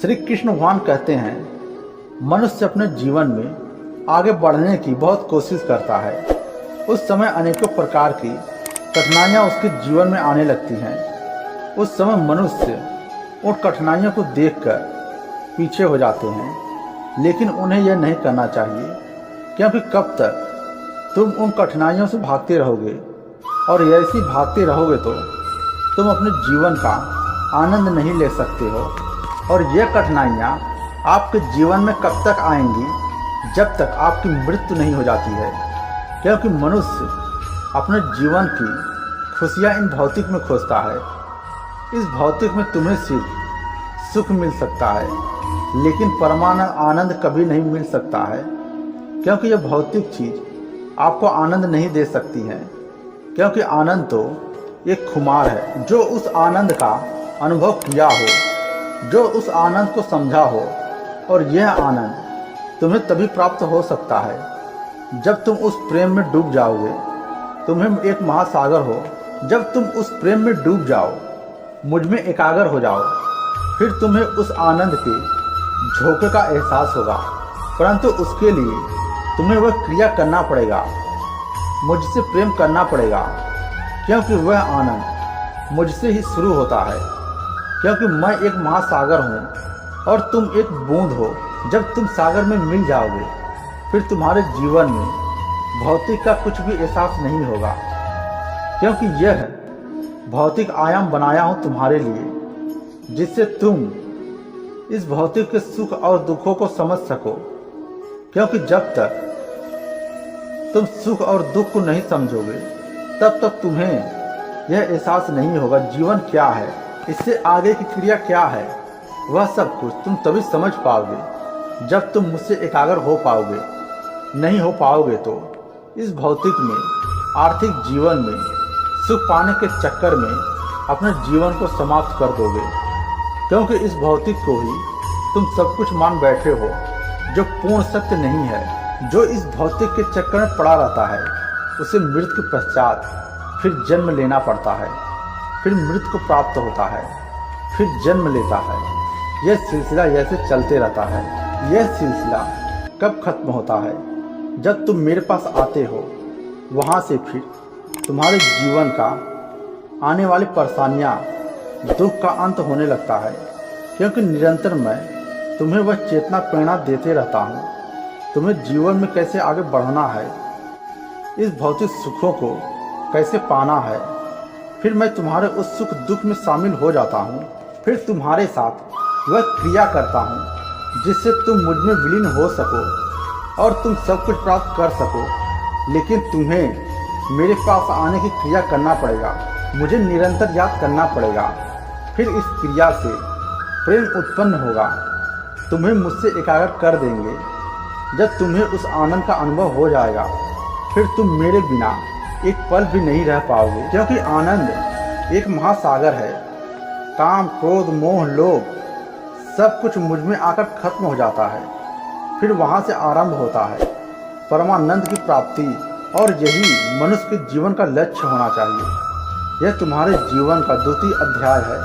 श्री कृष्ण भगवान कहते हैं, मनुष्य अपने जीवन में आगे बढ़ने की बहुत कोशिश करता है। उस समय अनेकों प्रकार की कठिनाइयाँ उसके जीवन में आने लगती हैं। उस समय मनुष्य उन कठिनाइयों को देखकर पीछे हो जाते हैं, लेकिन उन्हें यह नहीं करना चाहिए, क्योंकि कब तक तुम उन कठिनाइयों से भागते रहोगे और ऐसे भागते रहोगे तो तुम अपने जीवन का आनंद नहीं ले सकते हो। और यह कठिनाइयाँ आपके जीवन में कब तक आएंगी, जब तक आपकी मृत्यु नहीं हो जाती है, क्योंकि मनुष्य अपने जीवन की खुशियाँ इन भौतिक में खोजता है। इस भौतिक में तुम्हें सिर्फ सुख मिल सकता है, लेकिन परमानंद आनंद कभी नहीं मिल सकता है, क्योंकि यह भौतिक चीज़ आपको आनंद नहीं दे सकती है। क्योंकि आनंद तो एक खुमार है। जो उस आनंद का अनुभव किया हो, जो उस आनंद को समझा हो, और यह आनंद तुम्हें तभी प्राप्त हो सकता है जब तुम उस प्रेम में डूब जाओगे। तुम्हें एक महासागर हो, जब तुम उस प्रेम में डूब जाओ, मुझ में एकाग्र हो जाओ, फिर तुम्हें उस आनंद के झोंके का एहसास होगा। परंतु उसके लिए तुम्हें वह क्रिया करना पड़ेगा, मुझसे प्रेम करना पड़ेगा, क्योंकि वह आनंद मुझसे ही शुरू होता है। क्योंकि मैं एक महासागर हूँ और तुम एक बूंद हो। जब तुम सागर में मिल जाओगे, फिर तुम्हारे जीवन में भौतिक का कुछ भी एहसास नहीं होगा, क्योंकि यह भौतिक आयाम बनाया हूँ तुम्हारे लिए, जिससे तुम इस भौतिक के सुख और दुखों को समझ सको। क्योंकि जब तक तुम सुख और दुख को नहीं समझोगे, तब तक तुम्हें यह एहसास नहीं होगा जीवन क्या है, इससे आगे की क्रिया क्या है। वह सब कुछ तुम तभी समझ पाओगे जब तुम मुझसे एकाग्र हो पाओगे। नहीं हो पाओगे तो इस भौतिक में, आर्थिक जीवन में सुख पाने के चक्कर में अपने जीवन को समाप्त कर दोगे। क्योंकि इस भौतिक को ही तुम सब कुछ मान बैठे हो, जो पूर्ण सत्य नहीं है। जो इस भौतिक के चक्कर में पड़ा रहता है, उसे मृत्यु के पश्चात फिर जन्म लेना पड़ता है, फिर मृत्यु को प्राप्त होता है, फिर जन्म लेता है। यह सिलसिला ऐसे चलते रहता है। यह सिलसिला कब खत्म होता है? जब तुम मेरे पास आते हो। वहाँ से फिर तुम्हारे जीवन का आने वाली परेशानियाँ, दुख का अंत होने लगता है, क्योंकि निरंतर मैं तुम्हें वह चेतना प्रेरणा देते रहता हूँ, तुम्हें जीवन में कैसे आगे बढ़ना है, इस भौतिक सुखों को कैसे पाना है। फिर मैं तुम्हारे उस सुख दुख में शामिल हो जाता हूँ, फिर तुम्हारे साथ वह क्रिया करता हूँ जिससे तुम मुझ में विलीन हो सको और तुम सब कुछ प्राप्त कर सको। लेकिन तुम्हें मेरे पास आने की क्रिया करना पड़ेगा, मुझे निरंतर याद करना पड़ेगा। फिर इस क्रिया से प्रेम उत्पन्न होगा, तुम्हें मुझसे एकाग्र कर देंगे। जब तुम्हें उस आनंद का अनुभव हो जाएगा, फिर तुम मेरे बिना एक पल भी नहीं रह पाओगे, क्योंकि आनंद एक महासागर है। काम, क्रोध, मोह, लोभ सब कुछ मुझ में आकर खत्म हो जाता है। फिर वहाँ से आरंभ होता है परमानंद की प्राप्ति, और यही मनुष्य के जीवन का लक्ष्य होना चाहिए। यह तुम्हारे जीवन का द्वितीय अध्याय है।